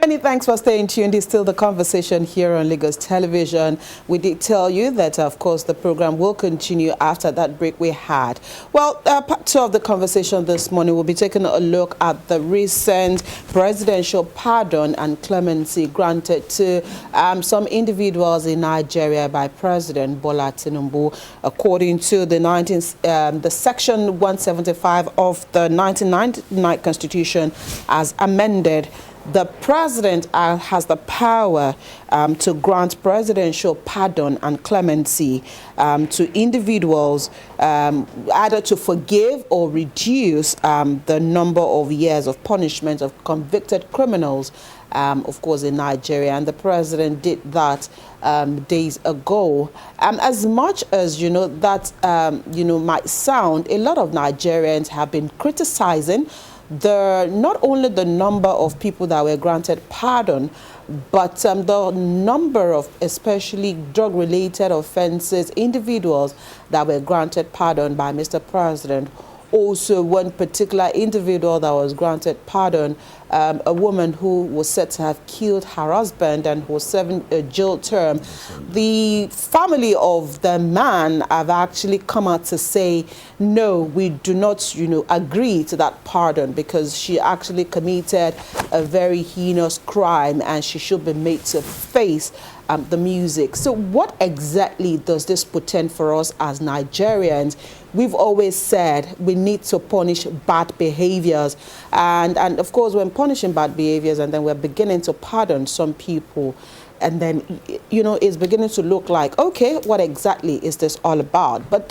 Many thanks for staying tuned. It's still the conversation here on Lagos Television. We did tell you that, of course, the program will continue after that break we had. Well, part two of the conversation this morning, we'll be taking a look at the recent presidential pardon and clemency granted to some individuals in Nigeria by President Bola Tinubu. According to the Section 175 of the 1999 Constitution as amended, the president has the power to grant presidential pardon and clemency to individuals, either to forgive or reduce the number of years of punishment of convicted criminals, of course, in Nigeria. And the president did that days ago. As much as, that, might sound, a lot of Nigerians have been criticizing not only the number of people that were granted pardon, but the number of especially drug-related offenses, individuals that were granted pardon by Mr. President. Also, one particular individual that was granted pardon, a woman who was said to have killed her husband and who was serving a jail term. The family of the man have actually come out to say, no, we do not, agree to that pardon because she actually committed a very heinous crime and she should be made to face the music. So what exactly does this portend for us as Nigerians? We've always said we need to punish bad behaviors. And of course, when punishing bad behaviors and then we're beginning to pardon some people, and then, it's beginning to look like, okay, what exactly is this all about? But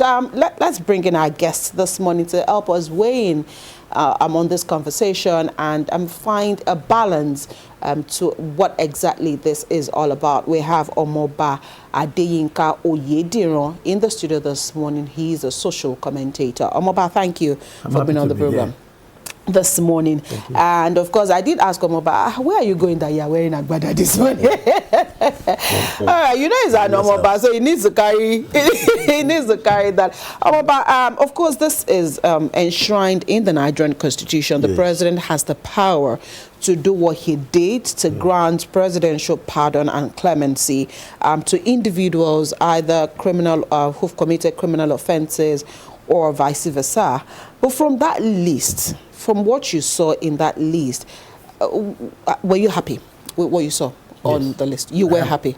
let's bring in our guests this morning to help us weigh in on this conversation and find a balance to what exactly this is all about. We have Omoba Adeyinka Oyediran in the studio this morning. He's a social commentator. Omoba, thank you for being on the program this morning. And of course, I did ask Omoba, where are you going that you're wearing agbada this morning? All right, it's an Omoba, so he needs to carry that. Omoba, of course, this is enshrined in the Nigerian Constitution. The president has the power to do what he did, to grant presidential pardon and clemency to individuals, either criminal who've committed criminal offenses or vice versa. But from that list, from what you saw in that list, were you happy with what you saw on the list? You were happy?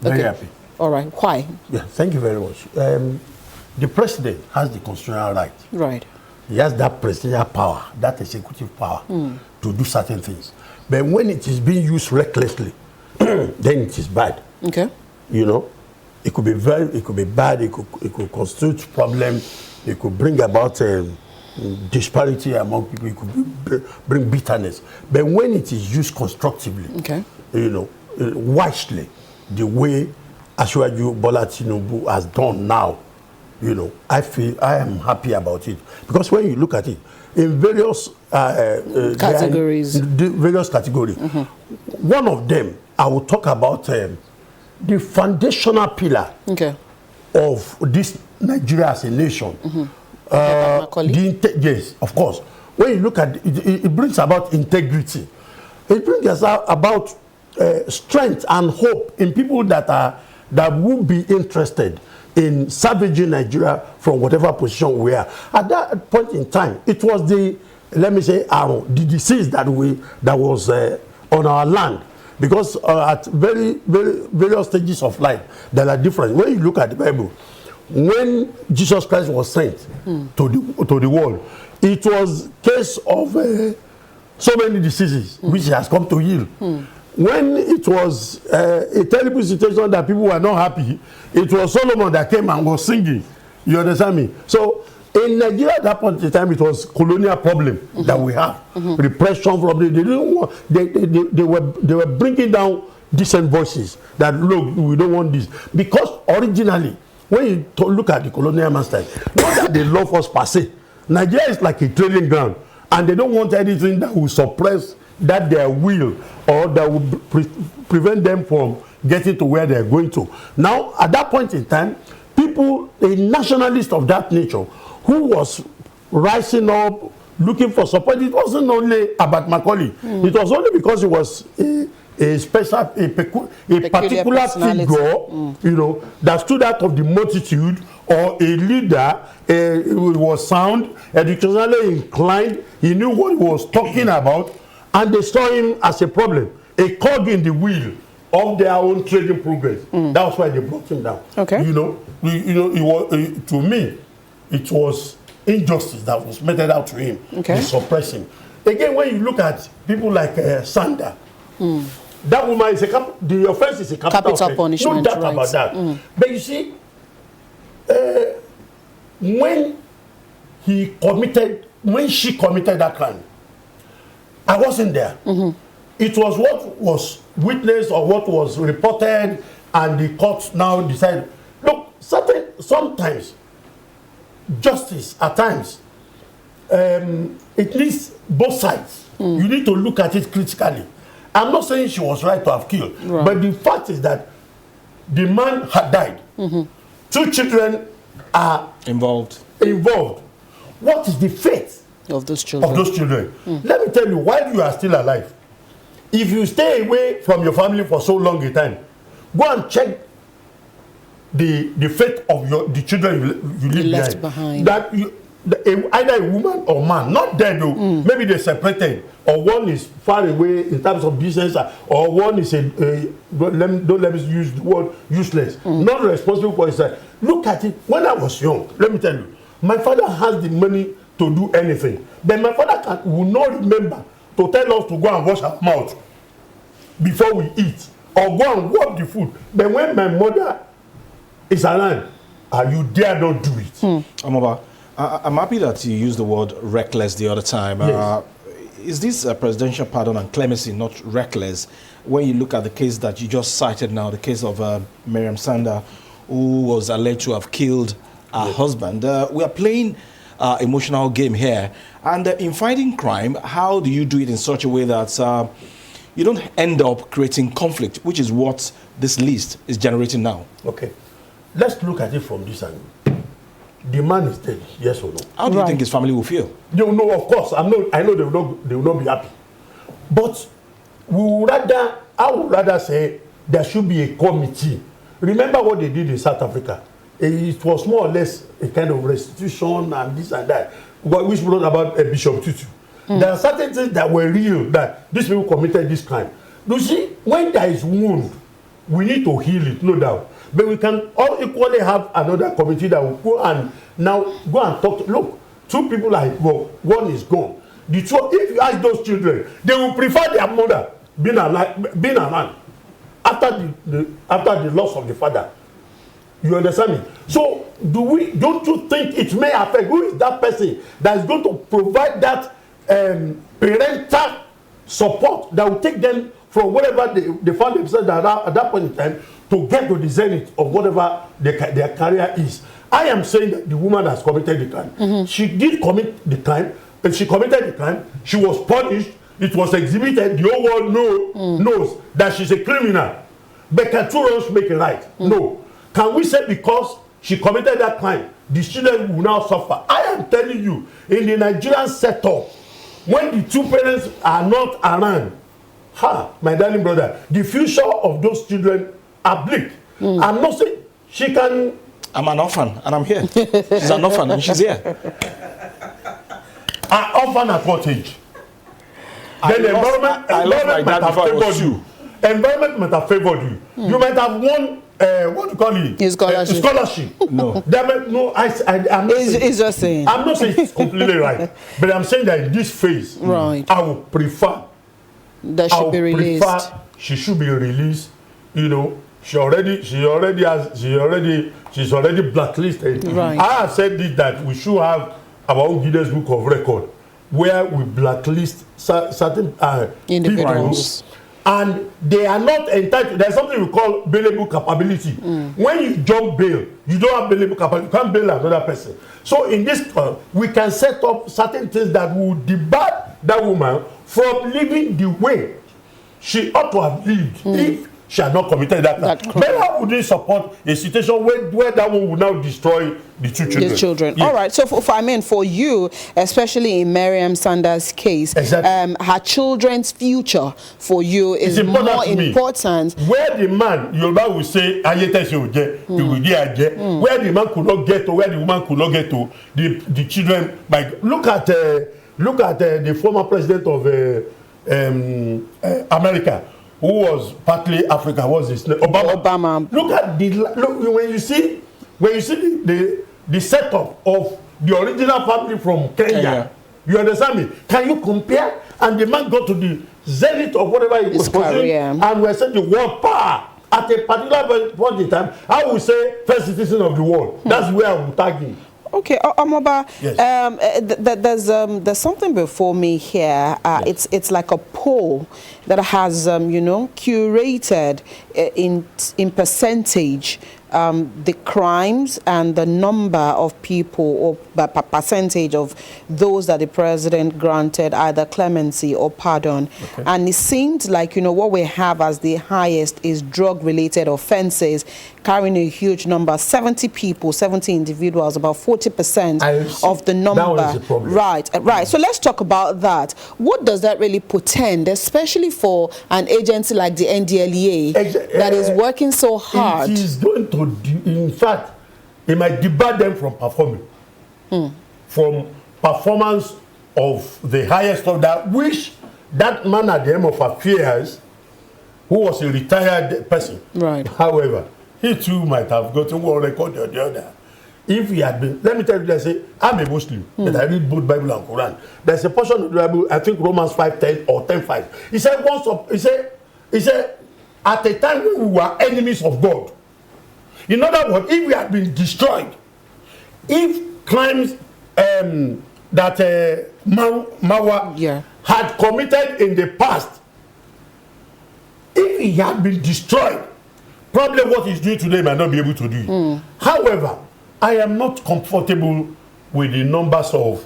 Very happy. All right. Why? Yeah, thank you very much. The president has the constitutional right. Right. He has that presidential power, that executive power to do certain things. But when it is being used recklessly, then it is bad. Okay. It could be bad, it could constitute problem, it could bring about disparity among people, it could bring bitterness. But when it is used constructively, wisely, the way Asiwaju Bola Tinubu has done now, I am happy about it. Because when you look at it, in various categories, one of them, I will talk about the foundational pillar of this Nigeria as a nation. Yes, of course. When you look at it, it brings about integrity. It brings about strength and hope in people that will be interested in salvaging Nigeria from whatever position we are. At that point in time, it was the disease that was on our land. Because at various stages of life, there are different. When you look at the Bible, when Jesus Christ was sent to the world, it was a case of so many diseases which he has come to heal. When it was a terrible situation that people were not happy, it was Solomon that came and was singing. You understand me? So in Nigeria at that point in time, it was colonial problem that we have. Repression problem. They didn't want. They were bringing down decent voices that look, we don't want this, because originally, when you look at the colonial masters, not that they love us per se. Nigeria is like a trading ground, and they don't want anything that will suppress their will or that will prevent them from getting to where they're going to. Now, at that point in time, people, a nationalist of that nature, who was rising up looking for support. It wasn't only about Macaulay. It was only because he was a particular figure, you know, that stood out of the multitude, or a leader who was sound, educationally inclined. He knew what he was talking about, and they saw him as a problem, a cog in the wheel of their own trading progress. That's why they brought him down. Okay. You know, it was to me, it was injustice that was meted out to him. Okay. To suppress him. Again, when you look at people like Sanda, that woman is the offense is a capital punishment. No doubt about that. But you see, when she committed that crime, I wasn't there. It was what was witnessed or what was reported, and the court now decided. Look, sometimes justice at times it needs both sides. You need to look at it critically. I'm not saying she was right to have killed, but the fact is that the man had died. 2 children are involved. What is the fate of those children? Let me tell you, while you are still alive, if you stay away from your family for so long a time, go and check the fate of the children you leave behind. That either a woman or man, not dead though, maybe they separated, or one is far away in terms of business, or one is don't let me use the word useless, not responsible for his life. Look at it. When I was young, let me tell you, my father has the money to do anything. Then my father will not remember to tell us to go and wash our mouth before we eat, or go and wipe the food. But when my mother is around, you dare not do it. Amaba, I'm happy that you used the word reckless the other time. Yes. Is this presidential pardon and clemency not reckless when you look at the case that you just cited now, the case of Miriam Sanda, who was alleged to have killed her husband? We are playing emotional game here. And in fighting crime, how do you do it in such a way that you don't end up creating conflict, which is what this list is generating now? Okay. Let's look at it from this angle. The man is dead, yes or no? How do you think his family will feel? You know, of course, I know they will not be happy. But I would rather say there should be a committee. Remember what they did in South Africa? It was more or less a kind of restitution and this and that, which brought about Bishop Tutu. There are certain things that were real, that these people committed this crime. You see, when there is wound, we need to heal it, no doubt. But we can all equally have another committee that will go and talk. Look, 2 people are involved, 1 is gone. The 2, if you ask those children, they will prefer their mother being around after the loss of the father. You understand me? So don't you think it may affect who is that person that is going to provide that parental support that will take them from wherever they found themselves at that point in time to get to the zenith of whatever their career is. I am saying that the woman has committed the crime. She did commit the crime, and she committed the crime. She was punished. It was exhibited. The whole world knows that she's a criminal. But can 2 wrongs make a right? No. Can we say because she committed that crime, the children will now suffer? I am telling you, in the Nigerian setup, when the 2 parents are not around, my darling brother, the future of those children are bleak. I'm not saying she can. I'm an orphan and I'm here. She's an orphan and she's here. An orphan at what age? Then the environment might have favored you. Environment might have favored you. You might have won what do you call it? Scholarship. No. I'm not He's just saying. I'm not saying it's completely right, but I'm saying that in this phase, I would prefer that should be released. She should be released. You know, she's already blacklisted. Right. I have said this, that we should have our own Guinness Book of Record where we blacklist certain individuals. people, and they are not entitled. There's something we call bailable capability. When you jump bail, you don't have bailable capability. You can't bail another person. So in this, we can set up certain things that will debar that woman from living the way she ought to have lived if she had not committed that crime. But how would they support a situation where that one would now destroy the two children? The children. Yes. All right. So, for you, especially in Miriam Sanda's case, exactly. Her children's future for you is more important. Where the man, Yoruba will say, where the man could not get to, where the woman could not get to, the children. Look at the former president of America, who was partly African, was his name? Obama. Look at when you see the setup of the original family from Kenya. You understand me? Can you compare? And the man got to the zenith of whatever he was doing, and we're saying the world power at a particular point in time. I would say first citizen of the world. That's where I would tag him. Okay, Amoba, yes. There's something before me here. Yes. It's like a poll that has curated in percentage the crimes and the number of people, or percentage of those that the president granted either clemency or pardon. Okay. And it seemed like what we have as the highest is drug-related offenses, carrying a huge number, 70 people, 70 individuals, about 40% of the number. That was the problem. Right. So let's talk about that. What does that really portend, especially for an agency like the NDLEA that is working so hard? It is going to, in fact, it might debar them from performing. From performance of the highest of that, which that man at the end of affairs, who was a retired person. Right. However, he too might have gotten one record or the other. If he had been, let me tell you, they say, I'm a Muslim, but I read both Bible and Quran. There's a portion of the Bible, I think Romans 5:10 or 10:5. He said, he said, at a time when we were enemies of God. In other words, if we had been destroyed, if crimes that Mawa had committed in the past, if he had been destroyed, probably what he's doing today might not be able to do. However, I am not comfortable with the numbers of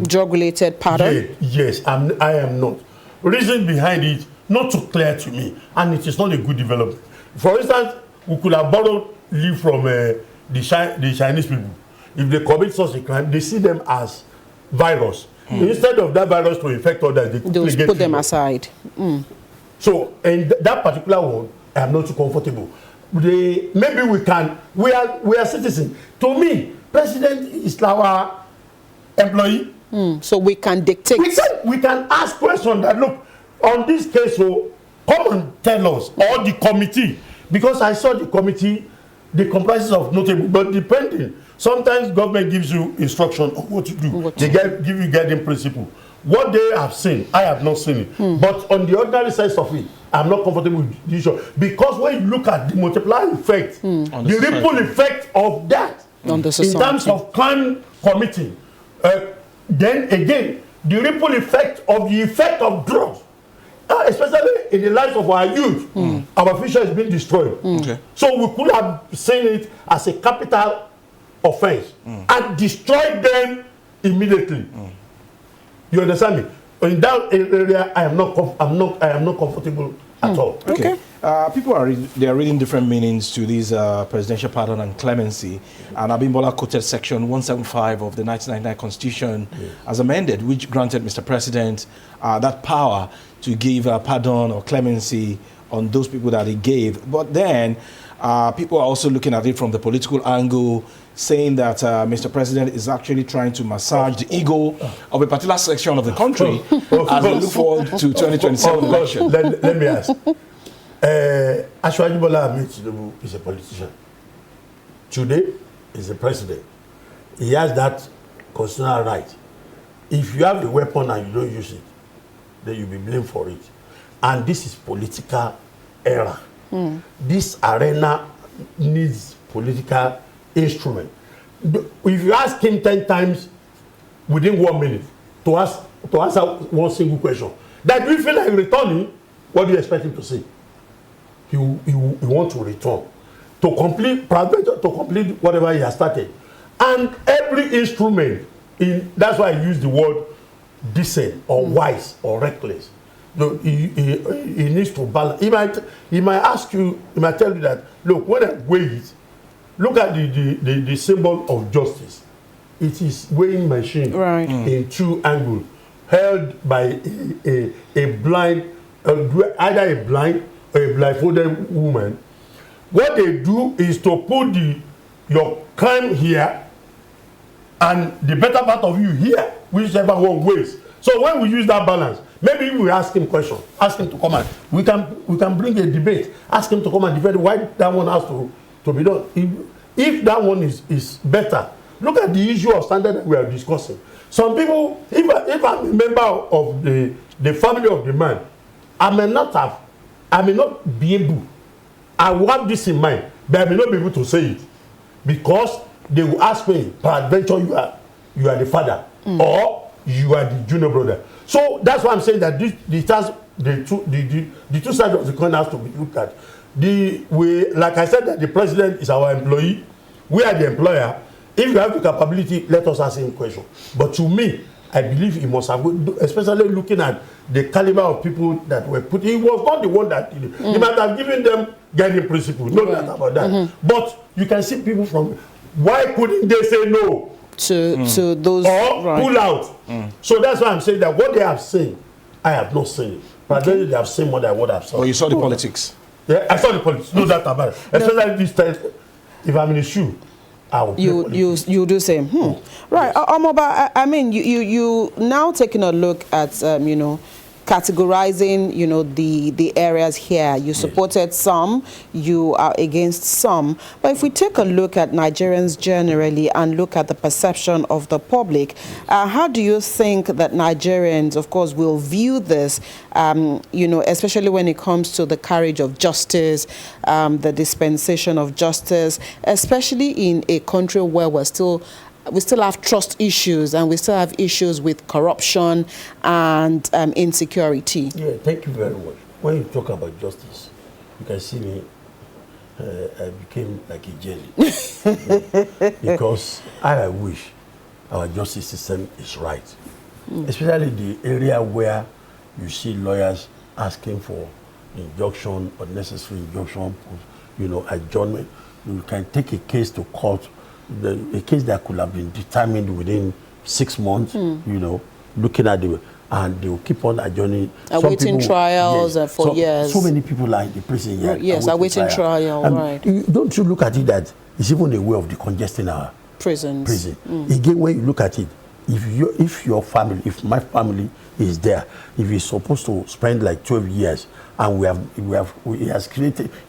drug-related pardon. Yes, I am not. Reason behind it, not too clear to me, and it is not a good development. For instance, we could have borrowed leave from the Chinese people. If they commit such a crime, they see them as virus. Instead of that virus to infect others, they put them aside. So, in that particular one, I am not too comfortable. Maybe we are citizens. To me, president is our employee. So we can dictate. We can ask questions that, look, on this case, so come and tell us, or the committee, because I saw the committee, the comprises of notable, but depending, sometimes government gives you instruction on what to do. Give you guiding principle. What they have seen, I have not seen it. But on the ordinary side of it, I'm not comfortable with the issue. Because when you look at the multiplier effect, the ripple effect of that, on the society, in terms of crime committing, then again, the ripple effect of drugs, especially in the lives of our youth, our future is being destroyed. So we could have seen it as a capital offense and destroyed them immediately. You understand me? In that area, I am not comfortable at all. Okay. People are reading different meanings to these presidential pardon and clemency. And Abimbola quoted section 175 of the 1999 Constitution as amended, which granted Mr. President that power to give pardon or clemency on those people that he gave. But then people are also looking at it from the political angle, saying that Mr. President is actually trying to massage the ego of a particular section of the country as we look forward to 2027 election. Let me ask. Ashwaji Bola Ahmed Tinubu is a politician. Today is the president. He has that constitutional right. If you have the weapon and you don't use it, then you'll be blamed for it. And this is political era. This arena needs political instrument. If you ask him 10 times within 1 minute to answer one single question, that do you feel like returning, what do you expect him to say? He wants to return to complete whatever he has started. And every instrument, that's why I use the word decent or wise or reckless. he needs to balance. He might ask you, he might tell you that, look, when I weigh it, look at the symbol of justice. It is weighing machine in two angles, held by a blind, either a blind or a blindfolded woman. What they do is to put your crime here and the better part of you here, whichever one weighs. So when we use that balance, maybe we ask him question, ask him to come and we can bring a debate, ask him to come and defend why that one has to be done. If that one is better, look at the issue of standard that we are discussing. Some people, if I'm a member of the family of the man, I may not be able, I will have this in mind, but I may not be able to say it because they will ask me, peradventure you are the father or you are the junior brother. So that's why I'm saying that the two sides of the coin has to be looked at. Like I said, that the president is our employee, we are the employer. If you have the capability, let us ask him question. But to me, I believe he must have, especially looking at the caliber of people that were put. He was not the one that did it. He might have given them guiding principles, no doubt about that. But you can see people from, why couldn't they say no to those or pull out? So that's why I'm saying that what they have seen, I have not seen it. But then they have seen more than what I've seen. Oh, you saw the politics. Yeah, I saw the politics. No doubt about it. Especially this time, if I'm in the shoe, I will you do same. Right, Omoba, I mean, you now taking a look at categorizing the areas here. You supported some, you are against some. But if we take a look at Nigerians generally and look at the perception of the public, how do you think that Nigerians, of course, will view this, especially when it comes to the carriage of justice, the dispensation of justice, especially in a country where we still have trust issues and we still have issues with corruption and insecurity? Yeah, thank you very much. When you talk about justice, you can see me, I became like a jelly. Because I wish our justice system is right. Especially the area where you see lawyers asking for injunction, unnecessary injunction, adjournment. You can take a case to court, a case that could have been determined within 6 months, looking at and they will keep on adjourning. Awaiting trials for years. So many people are in the prison here. Yes, awaiting trial, right. Don't you look at it that it's even a way of decongesting our prisons. Again, when you look at it, if my family is there, if he's supposed to spend like 12 years, and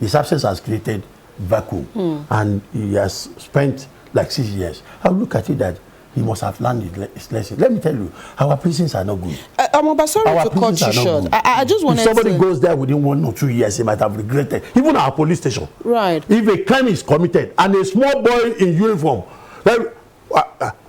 his absence has created vacuum, and he has spent like 6 years, I look at it that he must have learned his lesson. Let me tell you, our prisons are not good. Sorry to cut you short. I just wanted to... If somebody goes there within 1 or 2 years, he might have regretted. Even our police station. Right. If a crime is committed and a small boy in uniform,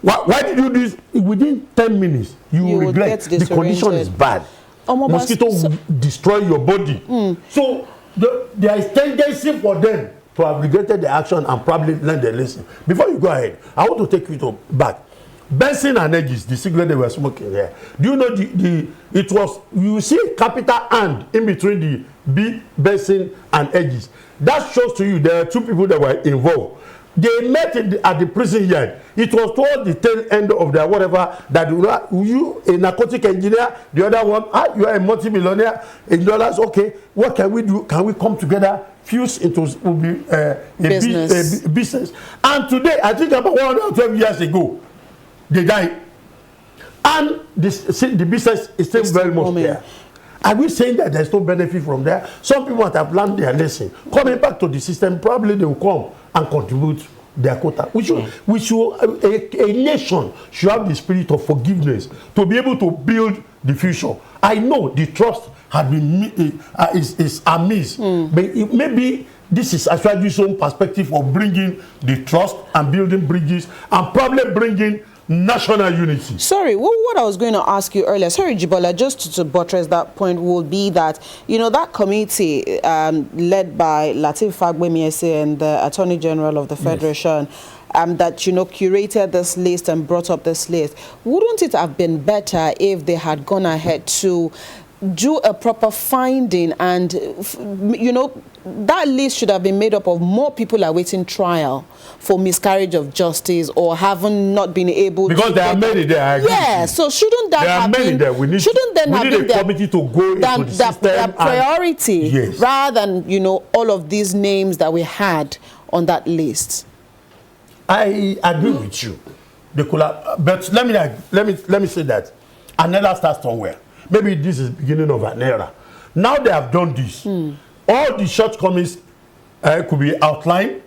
why did you do this? Within 10 minutes, you will regret. The condition is bad. Mosquito will destroy your body. So there is tendency for them to have regretted the action and probably learned the lesson. Before you go ahead, I want to take you back. Benson and Edges, the cigarette they were smoking here. Do you know you see a capital and in between the B, Benson and Edges. That shows to you there are two people that were involved. They met at the prison yard. It was towards the tail end of their whatever that you a narcotic engineer, the other one, you are a multi-millionaire in dollars. Okay, what can we do? Can we come together, fuse into a business? And today, I think about 112 years ago, they died. And the business is still very much there. Are we saying that there's no benefit from there? Some people might have learned their lesson. Coming back to the system, probably they will come and contribute their quota. A nation should have the spirit of forgiveness to be able to build the future. I know the trust has been is amiss, but maybe this is actually some perspective of bringing the trust and building bridges and probably bringing national unity. Sorry, what I was going to ask you earlier, sorry Jibola, just to buttress that point, would be that, that committee led by Lateef Fagbemiese and the Attorney General of the Federation, that, curated this list and brought up this list, wouldn't it have been better if they had gone ahead to do a proper finding, and you know, that list should have been made up of more people awaiting trial for miscarriage of justice or having not been able because to there are many there. Yeah, so shouldn't that have been there. We need a committee to go into the system that priority, yes, rather than, you know, all of these names that we had on that list? I agree with you. But let me say that an era starts somewhere. Maybe this is the beginning of an era. Now they have done this. All the shortcomings could be outlined,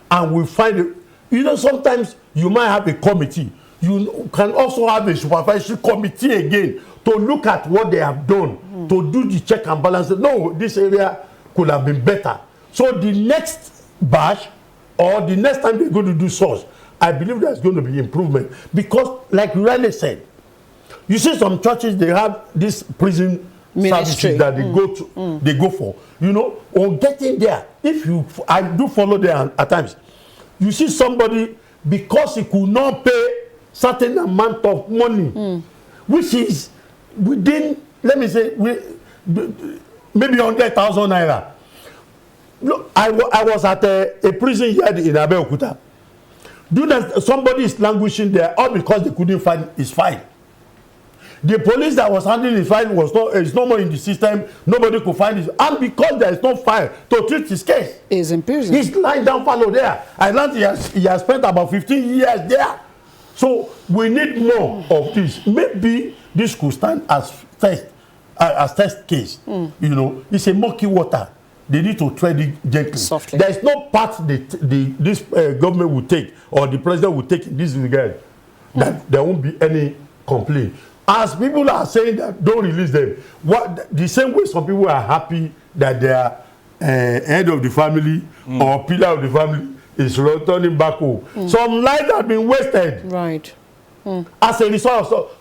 and we find it. You know, sometimes you might have a committee. You can also have a supervisory committee again to look at what they have done, to do the check and balance. No, this area could have been better. So the next batch, or the next time they're going to do source, I believe there's going to be improvement. Because, like Riley said, you see some churches, they have this prison services that they go to, they go for. You know, on getting there, I do follow there at times. You see somebody, because he could not pay certain amount of money, which is within, let me say, maybe 100,000 naira. Look, I was at a prison here in Abeokuta. Somebody is languishing there, all because they couldn't find his file. The police that was handling his file is no more in the system. Nobody could find it, and because there is no file to treat his case, he's in prison. He's lying down fallow there. I learned he has spent about 15 years there. So we need more of this. Maybe this could stand as test case. You know, it's a murky water. They need to tread it gently. Softly. There is no part this government will take, or the president will take in this regard, that there won't be any complaint. As people are saying that don't release them, the same way some people are happy that their head of the family or pillar of the family is returning back home. Some lives have been wasted. Right. As a result,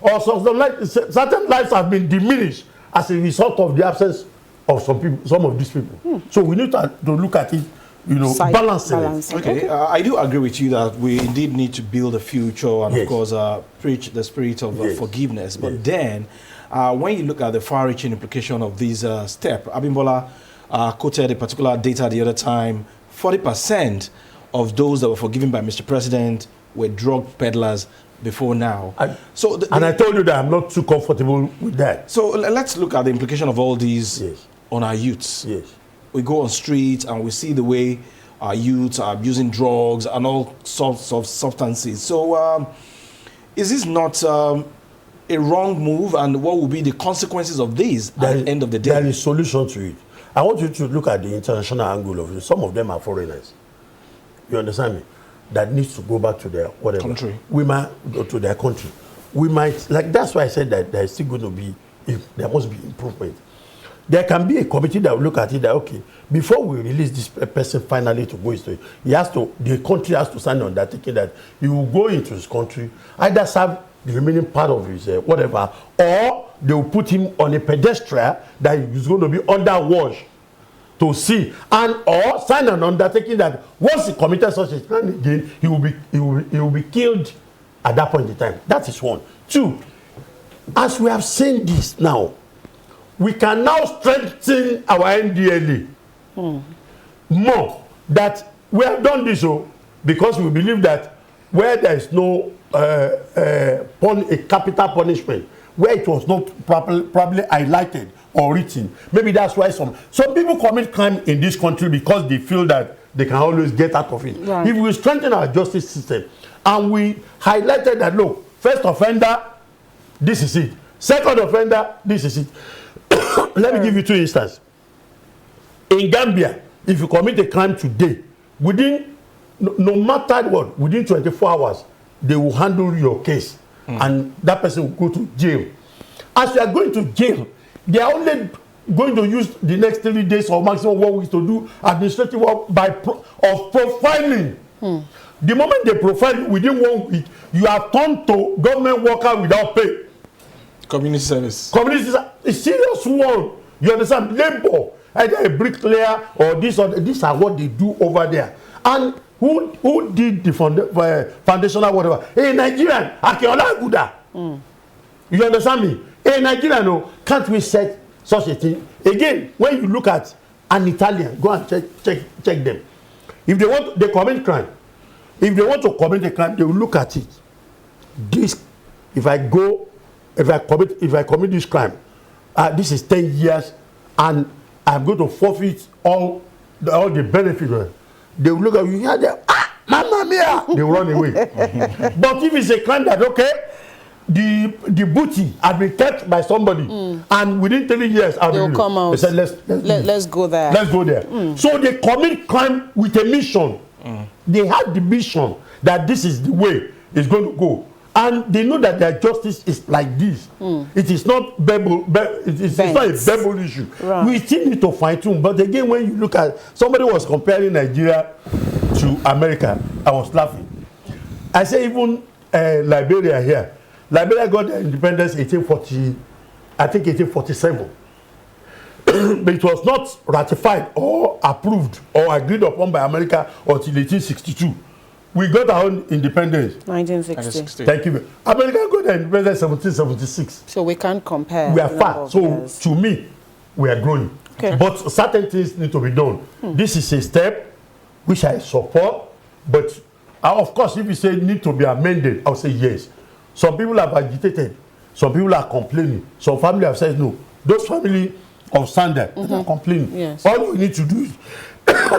certain lives have been diminished as a result of the absence of some of these people. So we need to look at it, you know, balancing it. Okay, I do agree with you that we indeed need to build a future and, of course, preach the spirit of forgiveness. But then, when you look at the far-reaching implication of these steps, Abimbola quoted a particular data the other time. 40% of those that were forgiven by Mr. President were drug peddlers before now. And I told you that I'm not too comfortable with that. So let's look at the implication of all these on our youths. We go on streets and we see the way our youths are using drugs and all sorts of substances. So is this not a wrong move, and what will be the consequences of this at the end of the day? There is a solution to it. I want you to look at the international angle of it. Some of them are foreigners. You understand me? That needs to go back to their whatever country. We might go to their country. We might, like, that's why I said that there is still going to be, there must be improvement. There can be a committee that will look at it that, okay, before we release this person finally to go into it, the country has to sign on that, taking that he will go into his country, either serve the remaining part of his whatever, or they will put him on a pedestrian that is going to be under watch to see, and or sign an undertaking that once he committed such a crime again, he will be killed at that point in time. That is one. Two, as we have seen this now, we can now strengthen our NDLA more. That we have done this because we believe that where there is no a capital punishment, where it was not probably highlighted or written, maybe that's why some people commit crime in this country because they feel that they can always get out of it. Right. If we strengthen our justice system and we highlighted that, look, first offender, this is it. Second offender, this is it. Let me give you 2 instances. In Gambia, if you commit a crime today, within, no matter what, within 24 hours, they will handle your case and that person will go to jail. As you are going to jail, they are only going to use the next 3 days or maximum 1 week to do administrative work of profiling. The moment they profile you within 1 week, you are turned to government worker without pay. Community service. Community service is serious one. You understand? Labor, either a bricklayer or this or these are what they do over there. And who did the foundational whatever? A Nigerian, Akinola Aguda. You understand me? A Nigerian, can't we set such a thing. Again, when you look at an Italian, go and check them. If they want, they commit crime. If they want to commit a crime, they will look at it. This, if I commit this crime, this is 10 years, and I'm going to forfeit all the benefits. They will look at you, Mamma mia! They will run away. But if it's a crime that, okay, the booty has been kept by somebody, and within 3 years, they'll come out. They said, let's go there. Let's go there. So they commit crime with a mission. They have the mission that this is the way it's going to go. And they know that their justice is like this. It is not it's not a Bible issue. Right. We still need to fine-tune. But again, when you look at, somebody was comparing Nigeria to America, I was laughing. I say even Liberia here. Liberia got their independence 1840, I think 1847. But it was not ratified or approved or agreed upon by America until 1862. We got our own independence. 1960. Thank you. America got their independence 1776. So we can't compare. We are far. So to me, we are growing. Okay. But certain things need to be done. This is a step which I support. But of course, if you say need to be amended, I'll say yes. Some people have agitated. Some people are complaining. Some family have said no. Those family of standard are complaining. Yes. All we need to do is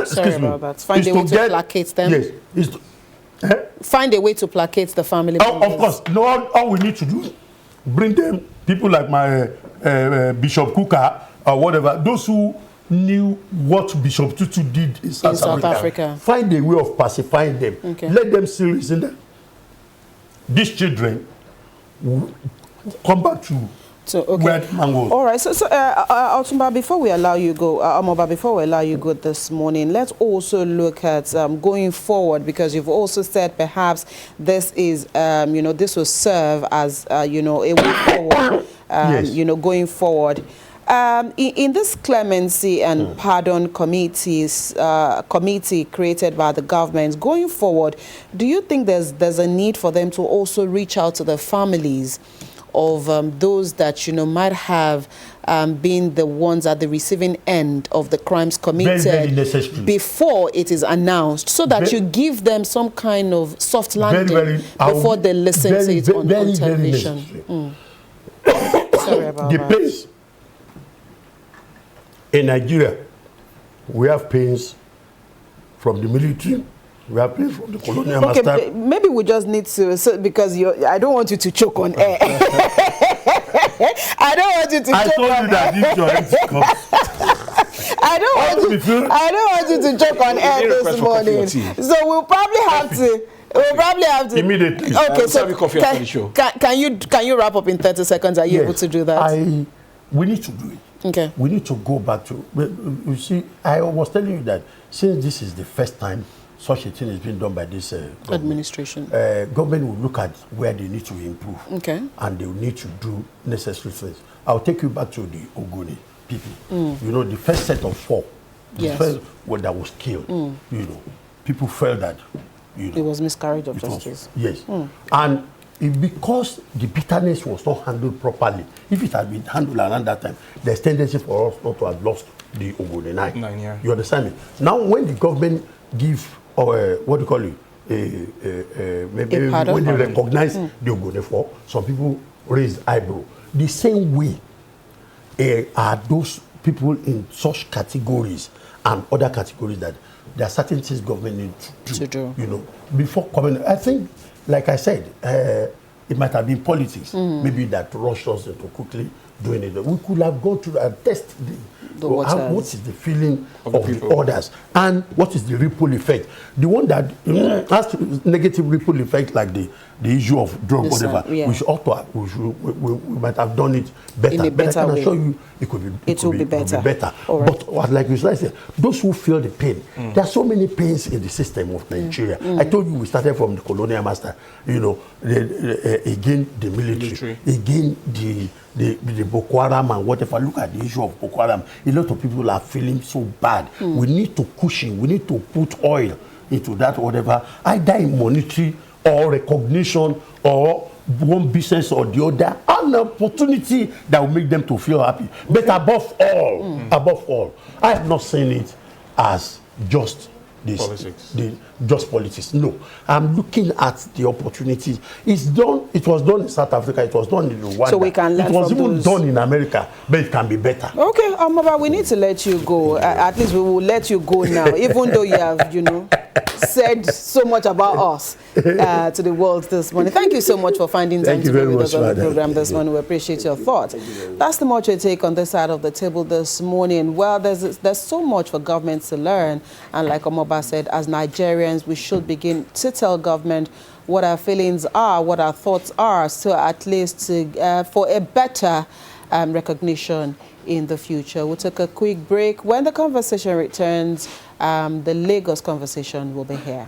sorry about that. Find a way to placate them. Yes. Find a way to placate the family. Of course. No, all we need to do, bring them, people like my Bishop Kuka or whatever, those who knew what Bishop Tutu did in South Africa. Find a way of pacifying them. Okay. Let them still listen that these children will come back to where the man was. All right. So Otumba, before we allow you go, Amoba, before we allow you go this morning, let's also look at going forward, because you've also said perhaps this is, this will serve as, a way forward, yes. Going forward. In this clemency and pardon committee created by the government, going forward, do you think there's a need for them to also reach out to the families of those that might have been the ones at the receiving end of the crimes committed very before it is announced, so that you give them some kind of soft landing before they listen to it on television? Sorry about that. Pains in Nigeria, we have pains from the military. We are paid from the colonial master. Okay, maybe we just need to, because I don't want you to choke on air. I don't want you to choke on air. I told you that this your head to come. I don't want you to choke on air this morning. So we'll probably have to. Immediately. Okay, so can you wrap up in 30 seconds? Are you able to do that? We need to do it. Okay. We need to go back to, you see, I was telling you that since this is the first time such a thing is being done by this administration, government will look at where they need to improve. Okay. And they will need to do necessary things. I'll take you back to the Ogoni people. The first set of 4, the first one that was killed, people felt that, it was miscarriage of justice. Yes. And because the bitterness was not handled properly, if it had been handled around that time, there's tendency for us not to have lost the Ogoni 9. Yeah. You understand me? Now, when the government give, what do you call it, maybe when they recognize the Ogoni 4, some people raise eyebrow. The same way are those people in such categories and other categories that there are certain things government needs to do. Before coming, I think, like I said, it might have been politics, maybe that rushed us into quickly doing it. We could have gone through and test what is the feeling of the others, and what is the ripple effect. The one that has negative ripple effect, like the issue of drug, whatever, we might have done it better. But I can assure you, it will be better. Right. But like you said, those who feel the pain, there are so many pains in the system of Nigeria. I told you we started from the colonial master, again the military, again the Boko Haram and whatever. Look at the issue of Boko Haram. A lot of people are feeling so bad. We need to cushion, we need to put oil into that, whatever, either in monetary or recognition or one business or the other, an opportunity that will make them to feel happy. But above all, I have not seen it as just this, just politics. No, I'm looking at the opportunity. It was done in South Africa. It was done in Rwanda. So we can learn it was from even those. done in America, but it can be better. Okay, Amaba, we need to let you go. At least we will let you go now, even though you have, said so much about us to the world this morning. Thank you so much for finding time to be with us on the program this morning. We appreciate your thoughts. That's the much we take on this side of the table this morning. Well, there's so much for government to learn, and like Amaba said, as Nigerians, we should begin to tell government what our feelings are, what our thoughts are, so at least for a better recognition in the future. We'll take a quick break. When the conversation returns, the Lagos conversation will be here.